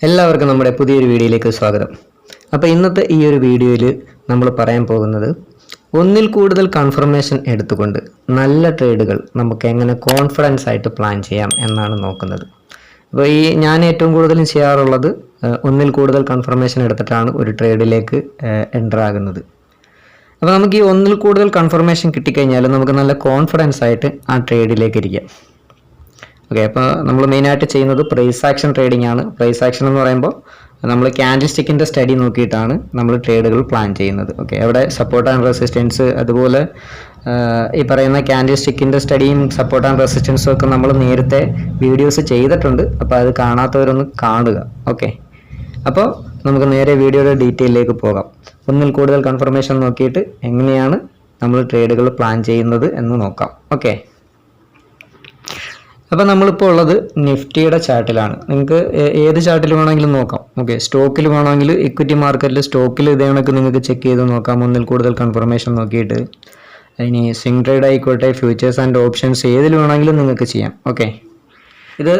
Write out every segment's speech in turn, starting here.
എല്ലാവർക്കും നമ്മുടെ പുതിയൊരു വീഡിയോയിലേക്ക് സ്വാഗതം. അപ്പോൾ ഇന്നത്തെ ഈ ഒരു വീഡിയോയിൽ നമ്മൾ പറയാൻ പോകുന്നത് ഒന്നിൽ കൂടുതൽ കൺഫർമേഷൻ എടുത്തുകൊണ്ട് നല്ല ട്രേഡുകൾ നമുക്ക് എങ്ങനെ കോൺഫിഡൻസ് ആയിട്ട് പ്ലാൻ ചെയ്യാം എന്നാണ് നോക്കുന്നത്. അപ്പോൾ ഞാൻ ഏറ്റവും കൂടുതലും ചെയ്യാറുള്ളത് ഒന്നിൽ കൂടുതൽ കൺഫർമേഷൻ എടുത്തിട്ടാണ് ഒരു ട്രേഡിലേക്ക് എൻ്റർ ആകുന്നത്. അപ്പോൾ നമുക്ക് ഈ ഒന്നിൽ കൂടുതൽ കൺഫർമേഷൻ കിട്ടിക്കഴിഞ്ഞാൽ നമുക്ക് നല്ല കോൺഫിഡൻസ് ആയിട്ട് ആ ട്രേഡിലേക്ക് ഇരിക്കാം. ഓക്കെ, അപ്പോൾ നമ്മൾ മെയിനായിട്ട് ചെയ്യുന്നത് പ്രൈസ് ആക്ഷൻ ട്രേഡിംഗ് ആണ്. പ്രൈസ് ആക്ഷൻ എന്ന് പറയുമ്പോൾ നമ്മൾ ക്യാൻഡിൽ സ്റ്റിക്കിൻ്റെ സ്റ്റഡി നോക്കിയിട്ടാണ് നമ്മൾ ട്രേഡുകൾ പ്ലാൻ ചെയ്യുന്നത്. ഓക്കെ, അവിടെ സപ്പോർട്ട് ആൻഡ് റെസിസ്റ്റൻസ്, അതുപോലെ ഈ പറയുന്ന ക്യാൻഡിൽ സ്റ്റിക്കിൻ്റെ സ്റ്റഡിയും സപ്പോർട്ട് ആൻഡ് റെസിസ്റ്റൻസും ഒക്കെ നമ്മൾ നേരത്തെ വീഡിയോസ് ചെയ്തിട്ടുണ്ട്. അപ്പോൾ അത് കാണാത്തവരൊന്ന് കാണുക. ഓക്കെ, അപ്പോൾ നമുക്ക് നേരെ വീഡിയോയുടെ ഡീറ്റെയിലേക്ക് പോകാം. ഒന്നിൽ കൂടുതൽ കൺഫർമേഷൻ നോക്കിയിട്ട് എങ്ങനെയാണ് നമ്മൾ ട്രേഡുകൾ പ്ലാൻ ചെയ്യുന്നത് എന്ന് നോക്കാം. ഓക്കെ, അപ്പോൾ നമ്മളിപ്പോൾ ഉള്ളത് നിഫ്റ്റിയുടെ ചാർട്ടിലാണ്. നിങ്ങൾക്ക് ഏത് ചാർട്ടിൽ വേണമെങ്കിലും നോക്കാം. ഓക്കെ, സ്റ്റോക്കിൽ വേണമെങ്കിൽ ഇക്വിറ്റി മാർക്കറ്റിൽ സ്റ്റോക്കിൽ ഇതേ കണക്ക് നിങ്ങൾക്ക് ചെക്ക് ചെയ്ത് നോക്കാം. ഒന്നിൽ കൂടുതൽ കൺഫർമേഷൻ നോക്കിയിട്ട് ഇനി സ്വിംഗ് ട്രേഡ് ആയിക്കോട്ടെ, ഫ്യൂച്ചേഴ്സ് ആൻഡ് ഓപ്ഷൻസ് ഏതിൽ വേണമെങ്കിലും നിങ്ങൾക്ക് ചെയ്യാം. ഓക്കെ, ഇത്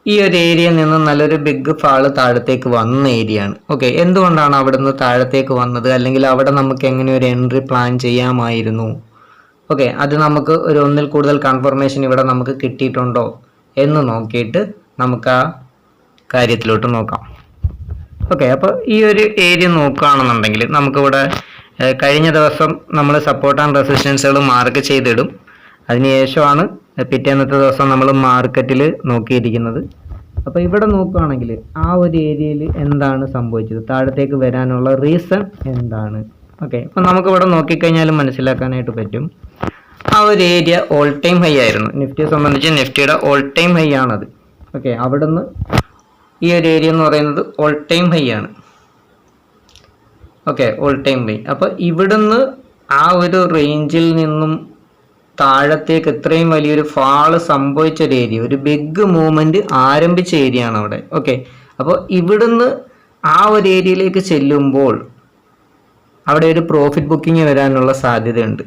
ഈ ഒരു ഏരിയയിൽ നിന്ന് നല്ലൊരു ബിഗ് ഫാള് താഴത്തേക്ക് വന്ന ഏരിയയാണ്. ഓക്കെ, എന്തുകൊണ്ടാണ് അവിടെ നിന്ന് താഴത്തേക്ക് വന്നത്, അല്ലെങ്കിൽ അവിടെ നമുക്ക് എങ്ങനെ ഒരു എൻട്രി പ്ലാൻ ചെയ്യാമായിരുന്നു? ഓക്കെ, അത് നമുക്ക് ഒരു ഒന്നിൽ കൂടുതൽ കൺഫർമേഷൻ ഇവിടെ നമുക്ക് കിട്ടിയിട്ടുണ്ടോ എന്ന് നോക്കിയിട്ട് നമുക്ക് ആ കാര്യത്തിലോട്ട് നോക്കാം. ഓക്കെ, അപ്പോൾ ഈ ഒരു ഏരിയ നോക്കുകയാണെന്നുണ്ടെങ്കിൽ നമുക്കിവിടെ കഴിഞ്ഞ ദിവസം നമ്മൾ സപ്പോർട്ട് ആൻഡ് റെസിസ്റ്റൻസുകൾ മാർക്ക് ചെയ്തിടും. അതിനുശേഷമാണ് പിറ്റേന്നത്തെ ദിവസം നമ്മൾ മാർക്കറ്റിൽ നോക്കിയിരിക്കുന്നത്. അപ്പോൾ ഇവിടെ നോക്കുകയാണെങ്കിൽ ആ ഒരു ഏരിയയിൽ എന്താണ് സംഭവിച്ചത്, താഴത്തേക്ക് വരാനുള്ള റീസൺ എന്താണ്? ഓക്കെ, അപ്പോൾ നമുക്കിവിടെ നോക്കിക്കഴിഞ്ഞാലും മനസ്സിലാക്കാനായിട്ട് പറ്റും. ആ ഒരു ഏരിയ ഓൾ ടൈം ഹൈ ആയിരുന്നു. നിഫ്റ്റിയെ സംബന്ധിച്ച് നിഫ്റ്റിയുടെ ഓൾ ടൈം ഹൈ ആണത്. ഓക്കെ, അവിടുന്ന് ഈ ഒരു ഏരിയ എന്ന് പറയുന്നത് ഓൾ ടൈം ഹൈ ആണ്. Okay, all time high. അപ്പോൾ ഇവിടുന്ന് ആ ഒരു റേഞ്ചിൽ നിന്നും താഴത്തേക്ക് ഇത്രയും വലിയൊരു ഫാള് സംഭവിച്ചൊരു ഏരിയ, ഒരു ബിഗ് മൂവ്മെൻറ്റ് ആരംഭിച്ച ഏരിയ ആണ് അവിടെ. ഓക്കെ, അപ്പോൾ ഇവിടുന്ന് ആ ഒരു ഏരിയയിലേക്ക് ചെല്ലുമ്പോൾ അവിടെ ഒരു പ്രോഫിറ്റ് ബുക്കിംഗ് വരാനുള്ള സാധ്യതയുണ്ട്.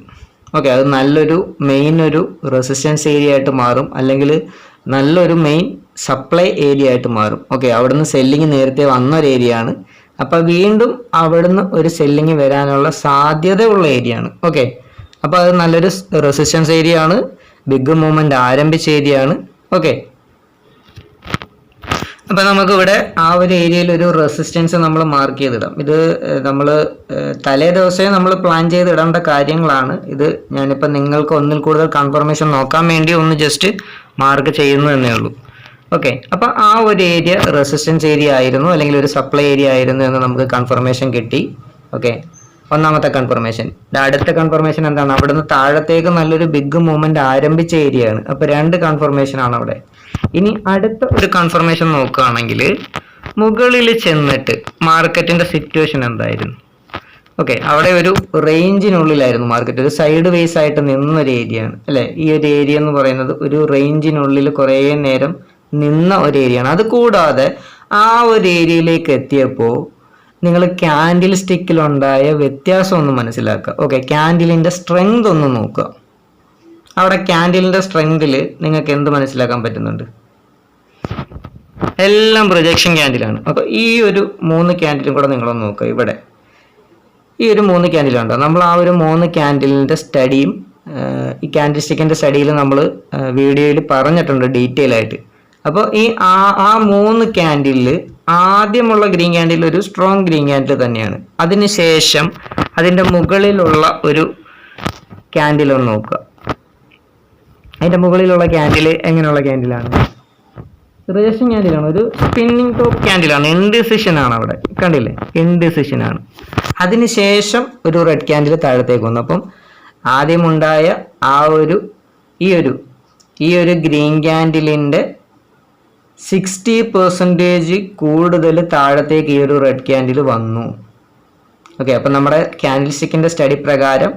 ഓക്കെ, അത് നല്ലൊരു മെയിൻ ഒരു റെസിസ്റ്റൻസ് ഏരിയ ആയിട്ട് മാറും, അല്ലെങ്കിൽ നല്ലൊരു മെയിൻ സപ്ലൈ ഏരിയ ആയിട്ട് മാറും. ഓക്കെ, അവിടുന്ന് സെല്ലിങ് നേരത്തെ വന്നൊരു ഏരിയ ആണ്. അപ്പോൾ വീണ്ടും അവിടുന്ന് ഒരു സെല്ലിങ് വരാനുള്ള സാധ്യതയുള്ള ഏരിയ ആണ്. ഓക്കെ, അപ്പോൾ അത് നല്ലൊരു റെസിസ്റ്റൻസ് ഏരിയ ആണ്, ബിഗ് മൂവ്മെൻറ്റ് ആരംഭിച്ച ഏരിയ ആണ്. ഓക്കെ, അപ്പോൾ നമുക്കിവിടെ ആ ഒരു ഏരിയയിൽ ഒരു റെസിസ്റ്റൻസ് നമ്മൾ മാർക്ക് ചെയ്തിടാം. ഇത് നമ്മൾ തലേ ദിവസമേ നമ്മൾ പ്ലാൻ ചെയ്തിടേണ്ട കാര്യങ്ങളാണ്. ഇത് ഞാനിപ്പോൾ നിങ്ങൾക്ക് ഒന്നിൽ കൂടുതൽ കൺഫർമേഷൻ നോക്കാൻ വേണ്ടി ഒന്ന് ജസ്റ്റ് മാർക്ക് ചെയ്യുന്നു എന്നേ ഉള്ളൂ. ഓക്കെ, അപ്പോൾ ആ ഒരു ഏരിയ റെസിസ്റ്റൻസ് ഏരിയ ആയിരുന്നു, അല്ലെങ്കിൽ ഒരു സപ്ലൈ ഏരിയ ആയിരുന്നു എന്ന് നമുക്ക് കൺഫർമേഷൻ കിട്ടി. ഓക്കെ, ഒന്നാമത്തെ കൺഫർമേഷൻ. അടുത്ത കൺഫർമേഷൻ എന്താണ്? അവിടുന്ന് താഴത്തേക്ക് നല്ലൊരു ബിഗ് മൂവ്മെൻറ്റ് ആരംഭിച്ച ഏരിയ ആണ്. അപ്പോൾ രണ്ട് കൺഫർമേഷൻ ആണ് അവിടെ. ഇനി അടുത്ത ഒരു കൺഫർമേഷൻ നോക്കുകയാണെങ്കിൽ മുകളിൽ ചെന്നിട്ട് മാർക്കറ്റിന്റെ സിറ്റുവേഷൻ എന്തായിരുന്നു? ഓക്കെ, അവിടെ ഒരു റേഞ്ചിനുള്ളിലായിരുന്നു മാർക്കറ്റ്, ഒരു സൈഡ് വേസ് ആയിട്ട് നിന്നൊരു ഏരിയ ആണ് അല്ലേ. ഈ ഒരു ഏരിയ എന്ന് പറയുന്നത് ഒരു റേഞ്ചിനുള്ളിൽ കുറേ നേരം നിന്ന ഒരു ഏരിയ ആണ്. അത് കൂടാതെ ആ ഒരു ഏരിയയിലേക്ക് എത്തിയപ്പോൾ നിങ്ങൾ ക്യാൻഡിൽ സ്റ്റിക്കിലുണ്ടായ വ്യത്യാസം ഒന്ന് മനസ്സിലാക്കുക. ഓക്കെ, ക്യാൻഡിലിന്റെ സ്ട്രെങ്ത് ഒന്ന് നോക്കുക. അവിടെ ക്യാൻഡിലിന്റെ സ്ട്രെങ്തിൽ നിങ്ങൾക്ക് എന്ത് മനസ്സിലാക്കാൻ പറ്റുന്നുണ്ട്? എല്ലാം പ്രൊജക്ഷൻ ക്യാൻഡിലാണ്. അപ്പോൾ ഈ ഒരു 3 ക്യാൻഡിലും കൂടെ നിങ്ങളൊന്ന് നോക്കുക. ഇവിടെ ഈ ഒരു 3 ക്യാൻഡിലുണ്ടോ? നമ്മൾ ആ ഒരു 3 ക്യാൻഡിലിൻ്റെ സ്റ്റഡിയും ഈ ക്യാൻഡിൽ സ്റ്റിക്കിൻ്റെ സ്റ്റഡിയിൽ നമ്മൾ വീഡിയോയിൽ പറഞ്ഞിട്ടുണ്ട് ഡീറ്റെയിൽ ആയിട്ട്. അപ്പോൾ ആ 3 ക്യാൻഡിലിൽ ആദ്യമുള്ള ഗ്രീൻ ക്യാൻഡിൽ ഒരു സ്ട്രോങ് ഗ്രീൻ ക്യാൻഡിൽ തന്നെയാണ്. അതിനുശേഷം അതിൻ്റെ മുകളിലുള്ള ഒരു ക്യാൻഡിൽ ഒന്ന് നോക്കുക. അതിൻ്റെ മുകളിലുള്ള ക്യാൻഡിൽ എങ്ങനെയുള്ള ക്യാൻഡിലാണ്? റിജക്ഷൻ ക്യാൻഡിലാണ്, ഒരു സ്പിന്നിങ് ടോപ്പ് ക്യാൻഡിലാണ്, ഇൻഡിസിഷൻ ആണ് അവിടെ, കണ്ടില്ലേ? ഇൻഡിസിഷൻ ആണ്. അതിനുശേഷം ഒരു റെഡ് ക്യാൻഡിൽ താഴത്തേക്ക് വന്നു. അപ്പം ആദ്യമുണ്ടായ ആ ഒരു ഈ ഒരു ഗ്രീൻ ക്യാൻഡിലിൻ്റെ 60% കൂടുതൽ താഴത്തേക്ക് ഈ ഒരു റെഡ് ക്യാൻഡിൽ വന്നു. ഓക്കെ, അപ്പം നമ്മുടെ ക്യാൻഡിൽ സ്റ്റിക്കിൻ്റെ സ്റ്റഡി പ്രകാരം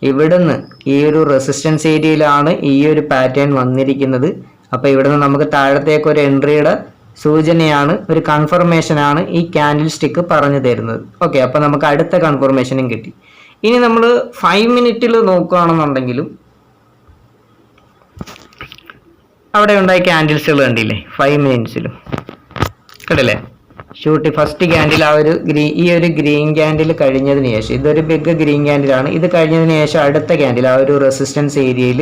ഇവിടുന്ന് ഈ ഒരു റെസിസ്റ്റൻസ് ഏരിയയിലാണ് ഈ ഒരു പാറ്റേൺ വന്നിരിക്കുന്നത്. അപ്പോൾ ഇവിടുന്ന് നമുക്ക് താഴത്തേക്ക് ഒരു എൻട്രിയുടെ സൂചനയാണ്, ഒരു കൺഫർമേഷനാണ് ഈ ക്യാൻഡിൽ സ്റ്റിക്ക് പറഞ്ഞു തരുന്നത്. ഓക്കെ, അപ്പോൾ നമുക്ക് അടുത്ത കൺഫർമേഷനും കിട്ടി. ഇനി നമ്മൾ 5 മിനിറ്റിൽ നോക്കുകയാണെന്നുണ്ടെങ്കിലും അവിടെ ഉണ്ടായ ക്യാൻഡിൽസുകൾ കണ്ടില്ലേ 5 മിനിറ്റ്സിലും. കണ്ടില്ലേ? ഫസ്റ്റ് ക്യാൻഡിൽ ഈ ഒരു ഗ്രീൻ ക്യാൻഡിൽ കഴിഞ്ഞതിന് ശേഷം, ഇതൊരു ബിഗ് ഗ്രീൻ ക്യാൻഡിലാണ്. ഇത് കഴിഞ്ഞതിന് ശേഷം അടുത്ത ക്യാൻഡിൽ ആ ഒരു റെസിസ്റ്റൻസ് ഏരിയയിൽ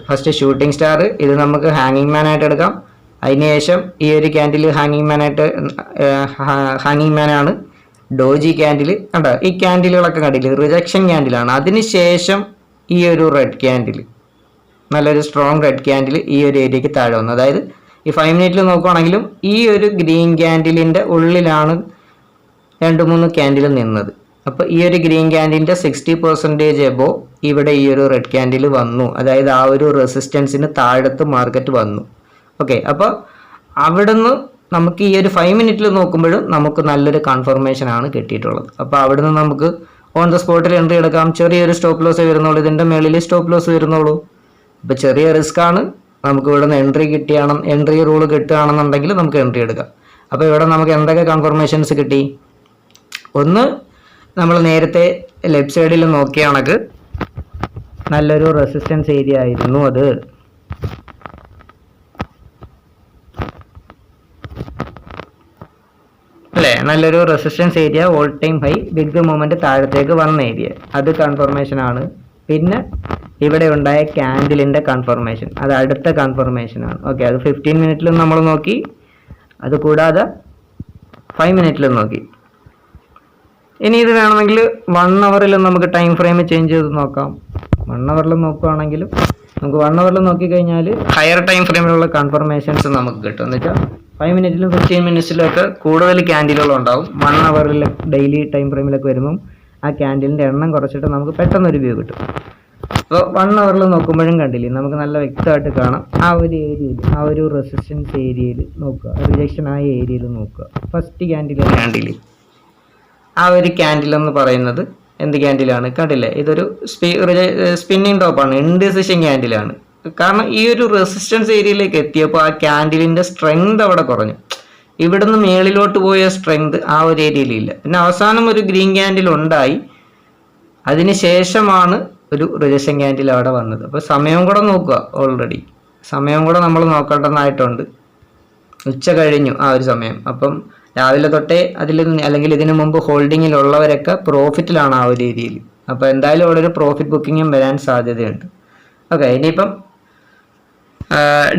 ഫസ്റ്റ് ഷൂട്ടിംഗ് സ്റ്റാർ, ഇത് നമുക്ക് ഹാങ്ങിങ് മാൻ ആയിട്ട് എടുക്കാം. അതിനുശേഷം ഈ ഒരു ക്യാൻഡിൽ ഹാങ്ങിങ് മാൻ ആണ്. ഡോജി ക്യാൻഡിൽ കണ്ടോ? ഈ ക്യാൻഡിലുകളൊക്കെ കണ്ടില്ല, റിജക്ഷൻ ക്യാൻഡിലാണ്. അതിനുശേഷം ഈ ഒരു റെഡ് ക്യാൻഡിൽ, നല്ലൊരു സ്ട്രോങ് റെഡ് ക്യാൻഡിൽ ഈ ഒരു ഏരിയക്ക് താഴെ വന്നു. അതായത് ഈ 5 മിനിറ്റിൽ നോക്കുകയാണെങ്കിലും ഈ ഒരു ഗ്രീൻ ക്യാൻഡിലിൻ്റെ ഉള്ളിലാണ് 2-3 ക്യാൻഡിൽ നിന്നത്. അപ്പോൾ ഈ ഒരു ഗ്രീൻ ക്യാൻഡിലിൻ്റെ 60% എബോ ഇവിടെ ഈ ഒരു റെഡ് ക്യാൻഡിൽ വന്നു. അതായത് ആ ഒരു റെസിസ്റ്റൻസിന് താഴത്ത് മാർക്കറ്റ് വന്നു. ഓക്കെ, അപ്പോൾ അവിടുന്ന് നമുക്ക് ഈ ഒരു 5 മിനിറ്റിൽ നോക്കുമ്പോഴും നമുക്ക് നല്ലൊരു കൺഫർമേഷൻ ആണ് കിട്ടിയിട്ടുള്ളത്. അപ്പോൾ അവിടുന്ന് നമുക്ക് ഓൺ ദ സ്പോട്ടിൽ എൻട്രി എടുക്കാം. ചെറിയൊരു സ്റ്റോപ്പ് ലോസ് വരുന്നുള്ളൂ, ഇതിൻ്റെ മേളിൽ സ്റ്റോപ്പ് ലോസ് വരുന്നുള്ളൂ. ഇപ്പോൾ ചെറിയ റിസ്ക് ആണ്. നമുക്ക് ഇവിടെ നിന്ന് എൻട്രി റൂൾ കിട്ടുകയാണെന്നുണ്ടെങ്കിൽ നമുക്ക് എൻട്രി എടുക്കാം. അപ്പോൾ ഇവിടെ നമുക്ക് എന്തൊക്കെ കൺഫർമേഷൻസ് കിട്ടി? ഒന്ന്, നമ്മൾ നേരത്തെ ലെഫ്റ്റ് സൈഡിൽ നോക്കിയാണെങ്കിൽ നല്ലൊരു റെസിസ്റ്റൻസ് ഏരിയ ആയിരുന്നു അത്. അല്ലേ? നല്ലൊരു resistance area, all time high, big movement താഴത്തേക്ക് വന്ന ഏരിയ, അത് കൺഫർമേഷൻ ആണ്. പിന്നെ ഇവിടെ ഉണ്ടായ ക്യാൻഡിലിൻ്റെ കൺഫർമേഷൻ, അത് അടുത്ത കൺഫർമേഷൻ ആണ്. ഓക്കെ, അത് 15 മിനിറ്റിലും നമ്മൾ നോക്കി, അത് കൂടാതെ 5 മിനിറ്റിലും നോക്കി. ഇനി ഇത് വേണമെങ്കിൽ 1 അവറിലും നമുക്ക് ടൈം ഫ്രെയിം ചേഞ്ച് ചെയ്ത് നോക്കാം. 1 അവറിൽ നോക്കുകയാണെങ്കിലും നമുക്ക് 1 അവറിൽ നോക്കിക്കഴിഞ്ഞാൽ ഹയർ ടൈം ഫ്രെയിമിലുള്ള കൺഫർമേഷൻസ് നമുക്ക് കിട്ടും. എന്ന് വെച്ചാൽ 5 മിനിറ്റിലും 15 മിനിറ്റ്സിലൊക്കെ കൂടുതൽ ക്യാൻഡിലുകൾ ഉണ്ടാവും. 1 അവറിൽ ഡെയിലി ടൈം ഫ്രെയിമിലൊക്കെ വരുമ്പം ആ ക്യാൻഡിലിൻ്റെ എണ്ണം കുറച്ചിട്ട് നമുക്ക് പെട്ടെന്നൊരു വ്യൂ കിട്ടും. അപ്പോൾ 1 അവറിൽ നോക്കുമ്പോഴും കണ്ടില്ലേ, നമുക്ക് നല്ല വ്യക്തമായിട്ട് കാണാം. ആ ഒരു ഏരിയയിൽ, ആ ഒരു റെസിസ്റ്റൻസ് ഏരിയയിൽ നോക്കുക, റിജക്ഷൻ ആയ ഏരിയയിൽ നോക്കുക. ഫസ്റ്റ് ക്യാൻഡിൽ ആ ഒരു ക്യാൻഡിൽ എന്ന് പറയുന്നത് എന്ത് ക്യാൻഡിലാണ്? കണ്ടില്ലേ, ഇതൊരു സ്പിന്നിങ് ടോപ്പാണ്, ഇൻഡിസിഷൻ ക്യാൻഡിലാണ്. കാരണം ഈ ഒരു റെസിസ്റ്റൻസ് ഏരിയയിലേക്ക് എത്തിയപ്പോൾ ആ ക്യാൻഡിലിൻ്റെ സ്ട്രെങ്ത് അവിടെ കുറഞ്ഞു. ഇവിടുന്ന് മേളിലോട്ട് പോയ സ്ട്രെങ്ത് ആ ഒരു ഏരിയയിലില്ല. പിന്നെ അവസാനം ഒരു ഗ്രീൻ ക്യാൻഡിൽ ഉണ്ടായി, അതിനുശേഷമാണ് ഒരു റിജക്ഷൻ ക്യാൻഡിൽ അവിടെ വന്നത്. അപ്പോൾ സമയം കൂടെ നോക്കുക, ഓൾറെഡി സമയം കൂടെ നമ്മൾ നോക്കേണ്ടതായിട്ടുണ്ട്. ഉച്ച കഴിഞ്ഞു ആ ഒരു സമയം. അപ്പം രാവിലെ തൊട്ടേ അല്ലെങ്കിൽ ഇതിനു മുമ്പ് ഹോൾഡിങ്ങിലുള്ളവരൊക്കെ പ്രോഫിറ്റിലാണ് ആ ഒരു ഏരിയയിൽ. അപ്പോൾ എന്തായാലും അവിടെ ഒരു പ്രോഫിറ്റ് ബുക്കിങ്ങും വരാൻ സാധ്യതയുണ്ട്. ഓക്കെ, ഇനിയിപ്പം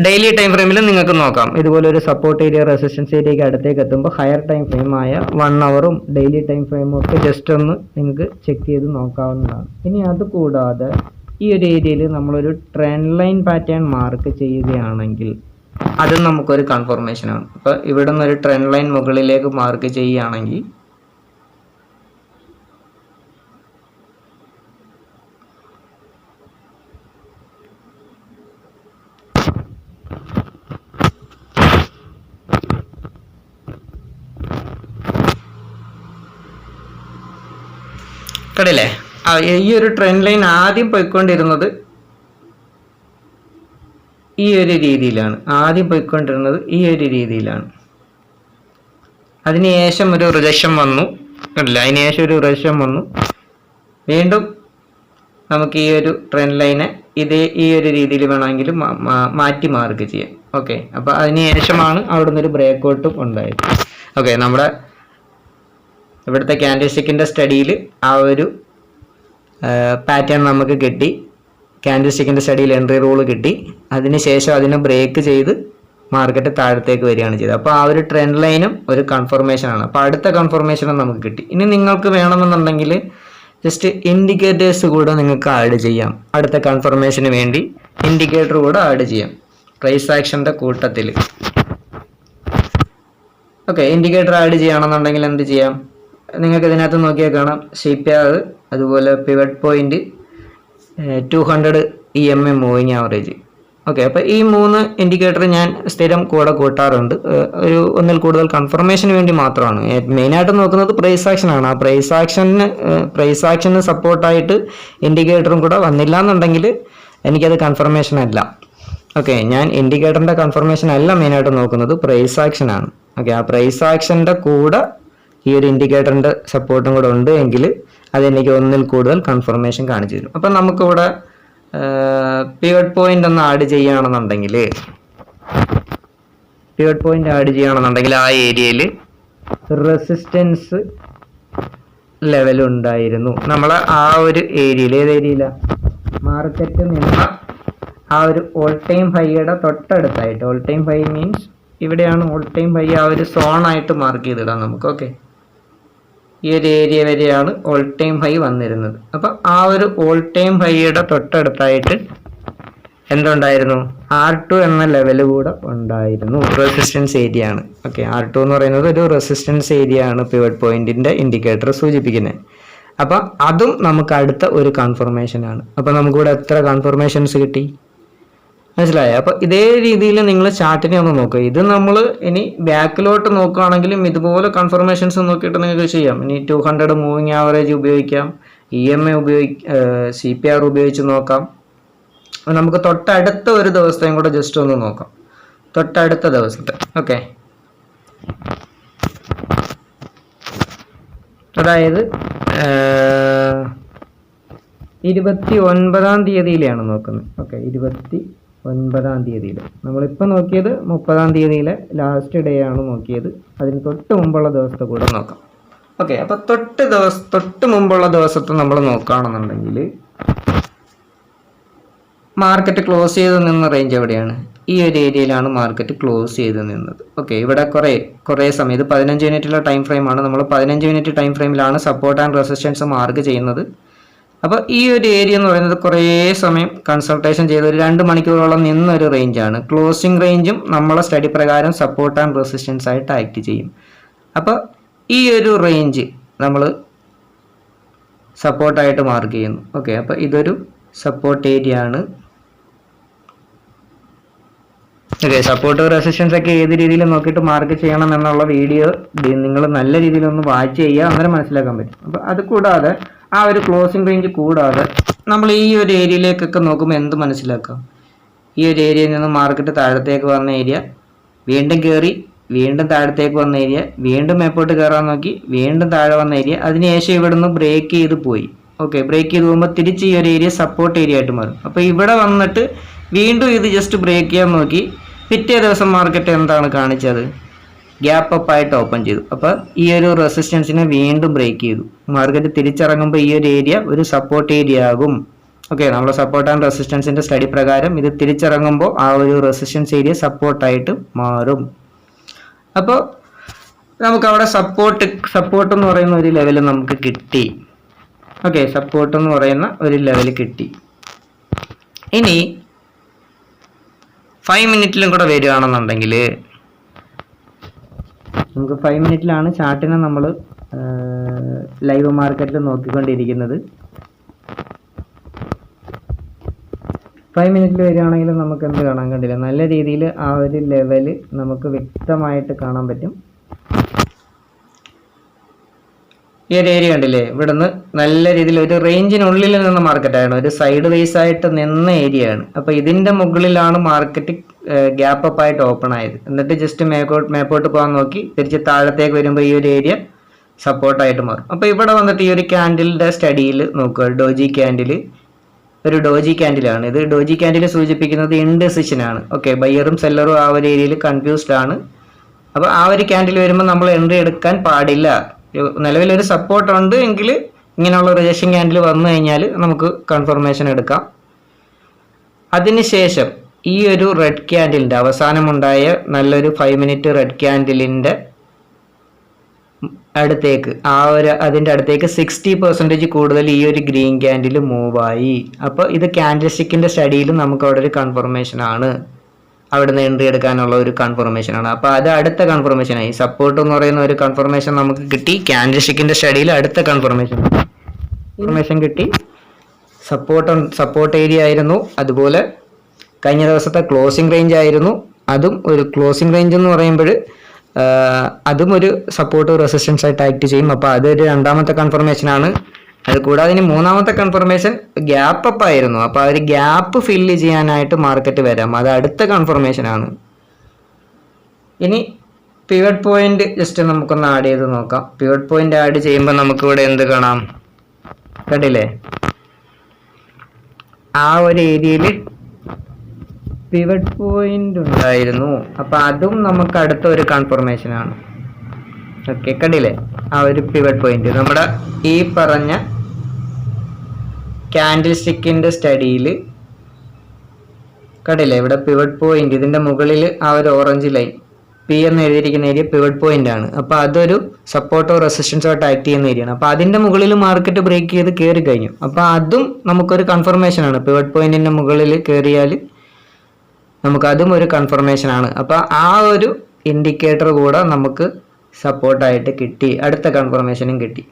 ഡെയിലി ടൈം ഫ്രെയിമിൽ നിങ്ങൾക്ക് നോക്കാം. ഇതുപോലെ ഒരു സപ്പോർട്ട് ഏരിയ, റെസിസ്റ്റൻസ് ഏരിയയ്ക്ക് അടുത്തേക്ക് എത്തുമ്പോൾ ഹയർ ടൈം ഫ്രെയിമായ 1 അവറും ഡെയിലി ടൈം ഫ്രെയിമും ഒക്കെ ജസ്റ്റ് ഒന്ന് നിങ്ങൾക്ക് ചെക്ക് ചെയ്ത് നോക്കാവുന്നതാണ്. ഇനി അതുകൂടാതെ ഈ ഒരു ഏരിയയിൽ നമ്മളൊരു ട്രെൻഡ് ലൈൻ പാറ്റേൺ മാർക്ക് ചെയ്യുകയാണെങ്കിൽ അതും നമുക്കൊരു കൺഫർമേഷനാണ്. അപ്പോൾ ഇവിടെ നിന്നൊരു ട്രെൻഡ് ലൈൻ മുകളിലേക്ക് മാർക്ക് ചെയ്യുകയാണെങ്കിൽ കണ്ടില്ലേ, ഈ ഒരു ട്രെൻഡ് ലൈൻ ആദ്യം പോയിക്കൊണ്ടിരുന്നത് ഈ ഒരു രീതിയിലാണ്. അതിനുശേഷം ഒരു റിജക്ഷൻ വന്നു, കണ്ടില്ല, അതിനുശേഷം ഒരു റിജക്ഷൻ വന്നു. വീണ്ടും നമുക്ക് ഈ ഒരു ട്രെൻഡ് ലൈനെ ഈ ഒരു രീതിയിൽ വേണമെങ്കിൽ മാറ്റി മാർക്ക് ചെയ്യാം. ഓക്കെ, അപ്പോൾ അതിനുശേഷമാണ് അവിടെ നിന്നൊരു ബ്രേക്ക് ഔട്ടും ഉണ്ടായത്. ഓക്കെ, നമ്മുടെ ഇവിടുത്തെ ക്യാൻഡിൽ സ്റ്റിക്കിൻ്റെ സ്റ്റഡിയിൽ ആ ഒരു പാറ്റേൺ നമുക്ക് കിട്ടി. ക്യാൻഡിൽ സ്റ്റിക്കിൻ്റെ സ്റ്റഡിയിൽ എൻട്രി റൂൾ കിട്ടി. അതിനുശേഷം അതിനെ ബ്രേക്ക് ചെയ്ത് മാർക്കറ്റ് താഴത്തേക്ക് വരികയാണ് ചെയ്തത്. അപ്പോൾ ആ ഒരു ട്രെൻഡ് ലൈനും ഒരു കൺഫർമേഷനാണ്. അപ്പോൾ അടുത്ത കൺഫർമേഷനും നമുക്ക് കിട്ടി. ഇനി നിങ്ങൾക്ക് വേണമെന്നുണ്ടെങ്കിൽ ജസ്റ്റ് ഇൻഡിക്കേറ്റേഴ്സ് കൂടെ നിങ്ങൾക്ക് ആഡ് ചെയ്യാം. അടുത്ത കൺഫർമേഷന് വേണ്ടി ഇൻഡിക്കേറ്റർ കൂടെ ആഡ് ചെയ്യാം പ്രൈസ് ആക്ഷൻ്റെ കൂട്ടത്തിൽ. ഓക്കെ, ഇൻഡിക്കേറ്റർ ആഡ് ചെയ്യുകയാണെന്നുണ്ടെങ്കിൽ എന്ത് ചെയ്യാം? നിങ്ങൾക്ക് ഇതിനകത്ത് നോക്കിയാൽ കാണാം, CPR, അതുപോലെ pivot point, 200 EMA moving average. Okay, അപ്പോൾ ഈ 3 ഇൻഡിക്കേറ്റർ ഞാൻ സ്ഥിരം കൂടെ കൂട്ടാറുണ്ട്. ഒരു ഒന്നിൽ കൂടുതൽ കൺഫർമേഷന് വേണ്ടി മാത്രമാണ്. മെയിനായിട്ട് നോക്കുന്നത് പ്രൈസ് ആക്ഷനാണ്. ആ പ്രൈസ് ആക്ഷന് സപ്പോർട്ടായിട്ട് ഇൻഡിക്കേറ്ററും കൂടെ വന്നില്ല എന്നുണ്ടെങ്കിൽ എനിക്കത് കൺഫർമേഷൻ അല്ല. ഓക്കെ, ഞാൻ ഇൻഡിക്കേറ്ററിൻ്റെ കൺഫർമേഷൻ അല്ല മെയിനായിട്ട് നോക്കുന്നത്, പ്രൈസ് ആക്ഷനാണ്. ഓക്കെ, ആ പ്രൈസ് ആക്ഷൻ്റെ കൂടെ ഈ ഒരു ഇൻഡിക്കേറ്ററിൻ്റെ സപ്പോർട്ടും കൂടെ ഉണ്ട് എങ്കിൽ അതെനിക്ക് ഒന്നിൽ കൂടുതൽ കൺഫർമേഷൻ കാണിച്ചു തരും. അപ്പം നമുക്കിവിടെ പിവറ്റ് പോയിന്റ് ഒന്ന് ആഡ് ചെയ്യുകയാണെന്നുണ്ടെങ്കിൽ പിവറ്റ് പോയിന്റ് ആഡ് ചെയ്യുകയാണെന്നുണ്ടെങ്കിൽ ആ ഏരിയയിൽ റെസിസ്റ്റൻസ് ലെവൽ ഉണ്ടായിരുന്നു. നമ്മൾ ആ ഒരു ഏരിയയിൽ, ഏത് ഏരിയയിലാണ് മാർക്കറ്റ് നിന്ന ആ ഒരു ഓൾ ടൈം ഹൈയുടെ തൊട്ടടുത്തായിട്ട്, ഓൾ ടൈം ഹൈ മീൻസ് ഇവിടെയാണ് ഓൾ ടൈം ഹൈ, ആ ഒരു സോണായിട്ട് മാർക്ക് ചെയ്തിടാം നമുക്ക്. ഓക്കെ, ഈ ഒരു ഏരിയ വരെയാണ് ഓൾ ടൈം ഹൈ വന്നിരുന്നത്. അപ്പം ആ ഒരു ഓൾ ടൈം ഹൈയുടെ തൊട്ടടുത്തായിട്ട് എന്തുണ്ടായിരുന്നു, R2 എന്ന ലെവൽ കൂടെ ഉണ്ടായിരുന്നു. റെസിസ്റ്റൻസ് ഏരിയ ആണ്. ഓക്കെ, R2 എന്ന് പറയുന്നത് ഒരു റെസിസ്റ്റൻസ് ഏരിയ ആണ് പിവറ്റ് പോയിന്റിന്റെ ഇൻഡിക്കേറ്റർ സൂചിപ്പിക്കുന്നത്. അപ്പം അതും നമുക്ക് അടുത്ത ഒരു കൺഫർമേഷൻ ആണ്. അപ്പം നമുക്കിവിടെ എത്ര കൺഫർമേഷൻസ് കിട്ടി, മനസ്സിലായോ? അപ്പോൾ ഇതേ രീതിയിൽ നിങ്ങൾ ചാർട്ടിനെ ഒന്ന് നോക്കുക. ഇത് നമ്മൾ ഇനി ബാക്കിലോട്ട് നോക്കുകയാണെങ്കിലും ഇതുപോലെ കൺഫർമേഷൻസ് നോക്കിയിട്ട് നിങ്ങൾക്ക് ചെയ്യാം. ഇനി 200 മൂവിങ് ആവറേജ് ഉപയോഗിക്കാം, EMA CPR ഉപയോഗിച്ച് നോക്കാം. നമുക്ക് തൊട്ടടുത്ത ഒരു ദിവസത്തെയും കൂടെ ജസ്റ്റ് ഒന്ന് നോക്കാം, തൊട്ടടുത്ത ദിവസത്തെ. ഓക്കെ, അതായത് 29-ാം തീയതിയിലാണ് നോക്കുന്നത്. ഓക്കെ, 29-ാം തീയതിയിൽ. നമ്മളിപ്പോൾ നോക്കിയത് 30-ാം തീയതിയിലെ ലാസ്റ്റ് ഡേ ആണ് നോക്കിയത്. അതിന് തൊട്ട് മുമ്പുള്ള ദിവസത്തെ കൂടെ നോക്കാം. ഓക്കെ, അപ്പോൾ തൊട്ട് മുമ്പുള്ള ദിവസത്തെ നമ്മൾ നോക്കുകയാണെന്നുണ്ടെങ്കിൽ മാർക്കറ്റ് ക്ലോസ് ചെയ്ത് നിന്ന റേഞ്ച് എവിടെയാണ്, ഈ ഒരു ഏരിയയിലാണ് മാർക്കറ്റ് ക്ലോസ് ചെയ്ത് നിന്നത്. ഓക്കെ, ഇവിടെ കുറേ സമയം, ഇത് 15 മിനിറ്റുള്ള ടൈം ഫ്രെയിമാണ്. നമ്മൾ 15 മിനിറ്റ് ടൈം ഫ്രെയിമിലാണ് സപ്പോർട്ട് ആൻഡ് റെസിസ്റ്റൻസ് മാർക്ക് ചെയ്യുന്നത്. അപ്പോൾ ഈ ഒരു ഏരിയ എന്ന് പറയുന്നത് കുറേ സമയം കൺസൾട്ടേഷൻ ചെയ്ത് ഒരു 2 മണിക്കൂറോളം നിന്നൊരു റേഞ്ചാണ്. ക്ലോസിംഗ് റേഞ്ചും നമ്മളെ സ്റ്റഡി പ്രകാരം സപ്പോർട്ട് ആൻഡ് റെസിസ്റ്റൻസ് ആയിട്ട് ആക്ട് ചെയ്യും. അപ്പോൾ ഈ ഒരു റേഞ്ച് നമ്മൾ സപ്പോർട്ടായിട്ട് മാർക്ക് ചെയ്യുന്നു. ഓക്കെ, അപ്പോൾ ഇതൊരു സപ്പോർട്ട് ഏരിയ ആണ്. ഓക്കെ, സപ്പോർട്ട് റെസിസ്റ്റൻസ് ഒക്കെ ഏത് രീതിയിൽ നോക്കിയിട്ട് മാർക്ക് ചെയ്യണം എന്നുള്ള വീഡിയോ നിങ്ങൾ നല്ല രീതിയിൽ ഒന്ന് വാച്ച് ചെയ്യുക, അന്നേരം മനസ്സിലാക്കാൻ പറ്റും. അപ്പോൾ അത് കൂടാതെ ആ ഒരു ക്ലോസിംഗ് റേഞ്ച് കൂടാതെ നമ്മൾ ഈ ഒരു ഏരിയയിലേക്കൊക്കെ നോക്കുമ്പോൾ എന്ത് മനസ്സിലാക്കാം, ഈ ഒരു ഏരിയയിൽ നിന്ന് മാർക്കറ്റ് താഴത്തേക്ക് വന്ന ഏരിയ, വീണ്ടും കയറി വീണ്ടും താഴത്തേക്ക് വന്ന ഏരിയ, വീണ്ടും മേപ്പോട്ട് കയറാൻ നോക്കി, വീണ്ടും താഴെ വന്ന ഏരിയ, അതിനുശേഷം ഇവിടെ നിന്ന് ബ്രേക്ക് ചെയ്ത് പോയി. ഓക്കെ, ബ്രേക്ക് ചെയ്ത് പോകുമ്പോൾ തിരിച്ച് ഈ ഒരു ഏരിയ സപ്പോർട്ട് ഏരിയ ആയിട്ട് മാറും. അപ്പോൾ ഇവിടെ വന്നിട്ട് വീണ്ടും ഇത് ജസ്റ്റ് ബ്രേക്ക് ചെയ്യാൻ നോക്കി, പിറ്റേ ദിവസം മാർക്കറ്റ് എന്താണ് കാണിച്ചത്, ഗ്യാപ്പ് അപ്പ് ആയിട്ട് ഓപ്പൺ ചെയ്തു. അപ്പോൾ ഈ ഒരു റെസിസ്റ്റൻസിനെ വീണ്ടും ബ്രേക്ക് ചെയ്തു. മാർക്കറ്റ് തിരിച്ചിറങ്ങുമ്പോൾ ഈ ഒരു ഏരിയ ഒരു സപ്പോർട്ട് ഏരിയ ആകും. ഓക്കെ, നമ്മുടെ സപ്പോർട്ട് ആൻഡ് റെസിസ്റ്റൻസിന്റെ സ്റ്റഡി പ്രകാരം ഇത് തിരിച്ചിറങ്ങുമ്പോൾ ആ ഒരു റെസിസ്റ്റൻസ് ഏരിയ സപ്പോർട്ടായിട്ട് മാറും. അപ്പോൾ നമുക്ക് അവിടെ സപ്പോർട്ട് എന്ന് പറയുന്ന ഒരു ലെവൽ നമുക്ക് കിട്ടി. ഓക്കെ, സപ്പോർട്ട് എന്ന് പറയുന്ന ഒരു ലെവൽ കിട്ടി. ഇനി 5 മിനിറ്റിലും കൂടെ വരികയാണെന്നുണ്ടെങ്കിൽ നമുക്ക് 5 മിനിറ്റിലാണ് ചാർട്ടിനെ നമ്മൾ ലൈവ് മാർക്കറ്റിൽ നോക്കിക്കൊണ്ടിരിക്കുന്നത്. 5 മിനിറ്റിൽ വരികയാണെങ്കിൽ നമുക്ക് എന്ത് കാണാൻ കണ്ടില്ല, നല്ല രീതിയിൽ ആ ഒരു ലെവല് നമുക്ക് വ്യക്തമായിട്ട് കാണാൻ പറ്റും. ഈ ഒരു ഏരിയ കണ്ടില്ലേ, ഇവിടുന്ന് നല്ല രീതിയിൽ ഒരു റേഞ്ചിനുള്ളിൽ നിന്ന മാർക്കറ്റാണ്, ഒരു സൈഡ് വേസ് ആയിട്ട് നിന്ന ഏരിയയാണ്. അപ്പോൾ ഇതിൻ്റെ മുകളിലാണ് മാർക്കറ്റ് ഗ്യാപ്പ് അപ്പ് ആയിട്ട് ഓപ്പൺ ആയത്. എന്നിട്ട് ജസ്റ്റ് മേപ്പോട്ട് പോകാൻ നോക്കി തിരിച്ച് താഴത്തേക്ക് വരുമ്പോൾ ഈ ഒരു ഏരിയ സപ്പോർട്ടായിട്ട് മാറും. അപ്പോൾ ഇവിടെ വന്നിട്ട് ഈ ഒരു ക്യാൻഡിലിൻ്റെ സ്റ്റഡിയിൽ നോക്കുക, ഡോജി ക്യാൻഡിൽ ഒരു ഡോജി ക്യാൻഡിലാണ്. ഇത് ഡോജി ക്യാൻഡിൽ സൂചിപ്പിക്കുന്നത് ഇൻഡെസിഷൻ ആണ്. ഓക്കെ, ബയ്യറും സെല്ലറും ആ ഒരു ഏരിയയിൽ കൺഫ്യൂസ്ഡ് ആണ്. അപ്പോൾ ആ ഒരു ക്യാൻഡിൽ വരുമ്പോൾ നമ്മൾ എൻട്രി എടുക്കാൻ പാടില്ല. നിലവിലൊരു സപ്പോർട്ട് ഉണ്ട് എങ്കിൽ ഇങ്ങനെയുള്ള റിജക്ഷൻ ക്യാൻഡിൽ വന്നു കഴിഞ്ഞാൽ നമുക്ക് കൺഫർമേഷൻ എടുക്കാം. അതിനുശേഷം ഈ ഒരു റെഡ് ക്യാൻഡിലിൻ്റെ അവസാനമുണ്ടായ നല്ലൊരു 5 മിനിറ്റ് റെഡ് ക്യാൻഡിലിൻ്റെ അടുത്തേക്ക് അതിൻ്റെ അടുത്തേക്ക് 60% കൂടുതൽ ഈ ഒരു ഗ്രീൻ ക്യാൻഡിൽ മൂവായി. അപ്പോൾ ഇത് ക്യാൻഡിൽ സ്റ്റിക്കിൻ്റെ സ്റ്റഡിയിലും നമുക്ക് അവിടെ ഒരു കൺഫർമേഷൻ ആണ്, അവിടെ നിന്ന് എൻട്രി എടുക്കാനുള്ള ഒരു കൺഫർമേഷൻ ആണ്. അപ്പോൾ അത് അടുത്ത കൺഫർമേഷനായി. സപ്പോർട്ട് എന്ന് പറയുന്ന ഒരു കൺഫർമേഷൻ നമുക്ക് കിട്ടി, ക്യാൻഡിൽ സ്റ്റിക്കിൻ്റെ സ്റ്റഡിയിൽ അടുത്ത കൺഫർമേഷൻ കിട്ടി. സപ്പോർട്ട് ഏരിയ ആയിരുന്നു. അതുപോലെ കഴിഞ്ഞ ദിവസത്തെ ക്ലോസിംഗ് റേഞ്ച് ആയിരുന്നു. അതും ഒരു ക്ലോസിംഗ് റേഞ്ച് എന്ന് പറയുമ്പോൾ അതും ഒരു സപ്പോർട്ട് റെസിസ്റ്റൻസ് ആയിട്ട് ആക്ട് ചെയ്യും. അപ്പോൾ അതൊരു രണ്ടാമത്തെ കൺഫർമേഷനാണ്. അത് കൂടാതെ ഇനി മൂന്നാമത്തെ കൺഫർമേഷൻ ഗ്യാപ്പ് അപ്പ് ആയിരുന്നു. അപ്പോൾ ആ ഒരു ഗ്യാപ്പ് ഫില്ല് ചെയ്യാനായിട്ട് മാർക്കറ്റ് വരാം, അത് അടുത്ത കൺഫർമേഷനാണ്. ഇനി പിവറ്റ് പോയിന്റ് ജസ്റ്റ് നമുക്കൊന്ന് ആഡ് ചെയ്ത് നോക്കാം. പിവറ്റ് പോയിന്റ് ആഡ് ചെയ്യുമ്പോൾ നമുക്കിവിടെ എന്ത് കാണാം, കണ്ടില്ലേ, ആ ഒരു ഏരിയയിൽ പിവറ്റ് പോയിന്റ് ഉണ്ടായിരുന്നു. അപ്പോൾ അതും നമുക്ക് അടുത്ത ഒരു കൺഫർമേഷൻ ആണ്. ഓക്കെ, കണ്ടില്ലേ ആ ഒരു പിവറ്റ് പോയിന്റ് നമ്മുടെ ഈ പറഞ്ഞ ക്യാൻഡിൽ സ്റ്റിക്കിന്റെ സ്റ്റഡിയിൽ കണ്ടില്ലേ, ഇവിടെ പിവറ്റ് പോയിന്റ് ഇതിന്റെ മുകളിൽ ആ ഒരു ഓറഞ്ച് ലൈൻ പി എന്ന് എഴുതിയിരിക്കുന്ന ഏരിയ പിവറ്റ് പോയിന്റ് ആണ്. അപ്പോൾ അതൊരു സപ്പോർട്ടോ റെസിസ്റ്റൻസോ ആയിട്ട് ആക്ട് ചെയ്യുന്ന ഏരിയയാണ്. അപ്പോൾ അതിന്റെ മുകളിൽ മാർക്കറ്റ് ബ്രേക്ക് ചെയ്ത് കയറി കഴിഞ്ഞു. അപ്പോൾ അതും നമുക്കൊരു കൺഫർമേഷൻ ആണ്. പിവറ്റ് പോയിന്റിന്റെ മുകളിൽ കയറിയാൽ നമുക്ക് അതും ഒരു കൺഫർമേഷൻ ആണ്. അപ്പോൾ ആ ഒരു ഇൻഡിക്കേറ്റർ കൂടെ നമുക്ക് സപ്പോർട്ടായിട്ട് കിട്ടി, അടുത്ത കൺഫർമേഷനും കിട്ടി.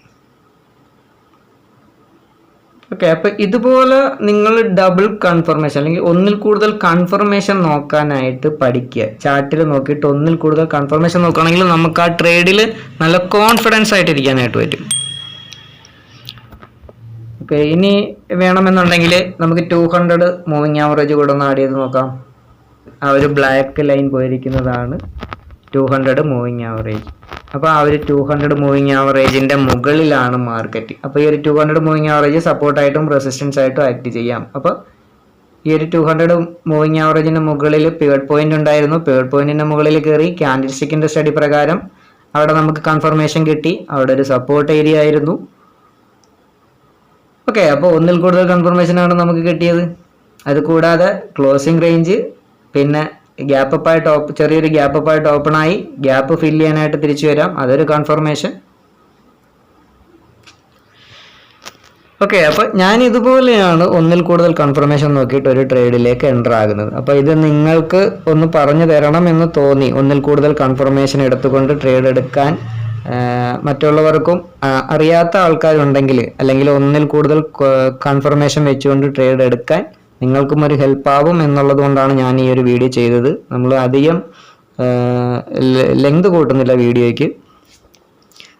ഓക്കെ, അപ്പോൾ ഇതുപോലെ നിങ്ങൾ ഡബിൾ കൺഫർമേഷൻ അല്ലെങ്കിൽ ഒന്നിൽ കൂടുതൽ കൺഫർമേഷൻ നോക്കാനായിട്ട് പഠിക്കുക. ചാർട്ടിൽ നോക്കിയിട്ട് ഒന്നിൽ കൂടുതൽ കൺഫർമേഷൻ നോക്കുകയാണെങ്കിൽ നമുക്ക് ആ ട്രേഡിൽ നല്ല കോൺഫിഡൻസ് ആയിട്ട് ഇരിക്കാനായിട്ട് പറ്റും. ഓക്കെ, ഇനി വേണമെന്നുണ്ടെങ്കിൽ നമുക്ക് 200 മൂവിങ് ആവറേജ് കൂടെ ഒന്ന് ആഡ് ചെയ്ത് നോക്കാം. ആ ഒരു ബ്ലാക്ക് ലൈൻ പോയിരിക്കുന്നതാണ് 200 മൂവിങ് ആവറേജ്. അപ്പോൾ ആ ഒരു 200 മൂവിങ് ആവറേജിന്റെ മുകളിലാണ് മാർക്കറ്റ്. അപ്പോൾ ഈ ഒരു 200 മൂവിങ് ആവറേജ് സപ്പോർട്ടായിട്ടും റെസിസ്റ്റൻസ് ആയിട്ടും ആക്ട് ചെയ്യാം. അപ്പോൾ ഈ ഒരു 200 മൂവിങ് ആവറേജിന്റെ മുകളിൽ പിവറ്റ് പോയിന്റ് ഉണ്ടായിരുന്നു. പിവറ്റ് പോയിന്റിന്റെ മുകളിൽ കയറി ക്യാൻഡിൽ സ്റ്റിക്കിന്റെ സ്റ്റഡി പ്രകാരം അവിടെ നമുക്ക് കൺഫർമേഷൻ കിട്ടി. അവിടെ ഒരു സപ്പോർട്ട് ഏരിയ ആയിരുന്നു. ഓക്കെ, അപ്പോൾ ഒന്നിൽ കൂടുതൽ കൺഫർമേഷൻ ആണ് നമുക്ക് കിട്ടിയത്. അത് കൂടാതെ ക്ലോസിംഗ് റേഞ്ച്, പിന്നെ ഗ്യാപ്പ് അപ്പായിട്ട് ചെറിയൊരു ഗ്യാപ്പ് അപ്പായിട്ട് ഓപ്പൺ ആയി ഗ്യാപ്പ് ഫില്ല് ചെയ്യാനായിട്ട് തിരിച്ചു വരാം, അതൊരു കൺഫർമേഷൻ. ഓക്കെ, അപ്പോൾ ഞാൻ ഇതുപോലെയാണ് ഒന്നിൽ കൂടുതൽ കൺഫർമേഷൻ നോക്കിയിട്ട് ഒരു ട്രേഡിലേക്ക് എൻ്റർ ആകുന്നത്. അപ്പോൾ ഇത് നിങ്ങൾക്ക് ഒന്ന് പറഞ്ഞു തരണം എന്ന് തോന്നി. ഒന്നിൽ കൂടുതൽ കൺഫർമേഷൻ എടുത്തുകൊണ്ട് ട്രേഡ് എടുക്കാൻ മറ്റുള്ളവർക്കും അറിയാത്ത ആൾക്കാരുണ്ടെങ്കിൽ, അല്ലെങ്കിൽ ഒന്നിൽ കൂടുതൽ കൺഫർമേഷൻ വെച്ചുകൊണ്ട് ട്രേഡ് എടുക്കാൻ നിങ്ങൾക്കും ഒരു ഹെൽപ്പ് ആവും എന്നുള്ളത് കൊണ്ടാണ് ഞാൻ ഈ ഒരു വീഡിയോ ചെയ്തത്. നമ്മൾ അധികം ലെങ്ത് കൂട്ടുന്നില്ല വീഡിയോയ്ക്ക്.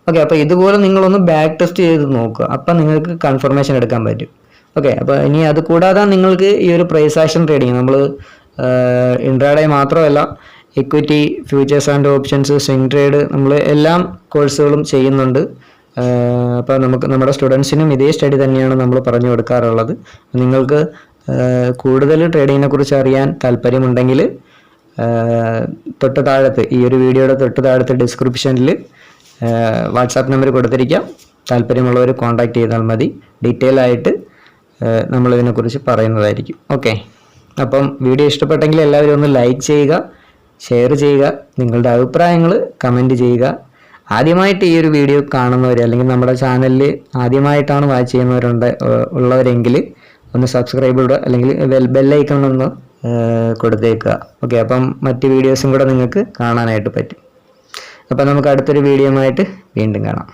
ഓക്കെ, അപ്പോൾ ഇതുപോലെ നിങ്ങളൊന്ന് ബാക്ക് ടെസ്റ്റ് ചെയ്ത് നോക്കുക. അപ്പം നിങ്ങൾക്ക് കൺഫർമേഷൻ എടുക്കാൻ പറ്റും. ഓക്കെ, അപ്പോൾ ഇനി അത് കൂടാതെ നിങ്ങൾക്ക് ഈ ഒരു പ്രൈസ് ആക്ഷൻ ട്രേഡിങ് നമ്മൾ ഇൻട്രാഡേ മാത്രമല്ല equity, futures and options, swing trade നമ്മൾ എല്ലാം കോഴ്സുകളും ചെയ്യുന്നുണ്ട്. അപ്പോൾ നമ്മുടെ സ്റ്റുഡൻസിനും ഇതേ സ്റ്റഡി തന്നെയാണ് നമ്മൾ പറഞ്ഞു കൊടുക്കാറുള്ളത്. നിങ്ങൾക്ക് കൂടുതൽ ട്രേഡിങ്ങിനെ കുറിച്ച് അറിയാൻ താല്പര്യമുണ്ടെങ്കിൽ തൊട്ട് താഴത്ത് ഈ ഒരു വീഡിയോയുടെ തൊട്ട് താഴത്ത് ഡിസ്ക്രിപ്ഷനിൽ വാട്സാപ്പ് നമ്പർ കൊടുത്തിരിക്കാം. താല്പര്യമുള്ളവർ കോൺടാക്ട് ചെയ്താൽ മതി. ഡീറ്റെയിൽ ആയിട്ട് നമ്മളിതിനെക്കുറിച്ച് പറയുന്നതായിരിക്കും. ഓക്കെ, അപ്പം വീഡിയോ ഇഷ്ടപ്പെട്ടെങ്കിൽ എല്ലാവരും ഒന്ന് ലൈക്ക് ചെയ്യുക, ഷെയർ ചെയ്യുക, നിങ്ങളുടെ അഭിപ്രായങ്ങൾ കമൻറ്റ് ചെയ്യുക. ആദ്യമായിട്ട് ഈ ഒരു വീഡിയോ കാണുന്നവർ, അല്ലെങ്കിൽ നമ്മുടെ ചാനലിൽ ആദ്യമായിട്ടാണ് വാച്ച് ഉള്ളവരെങ്കിൽ ഒന്ന് സബ്സ്ക്രൈബ് അല്ലെങ്കിൽ ബെല്ലൈക്കൺ ഒന്ന് കൊടുത്തേക്കുക. ഓക്കെ, അപ്പം മറ്റ് വീഡിയോസും കൂടെ നിങ്ങൾക്ക് കാണാനായിട്ട് പറ്റും. അപ്പം നമുക്ക് അടുത്തൊരു വീഡിയോ ആയിട്ട് വീണ്ടും കാണാം.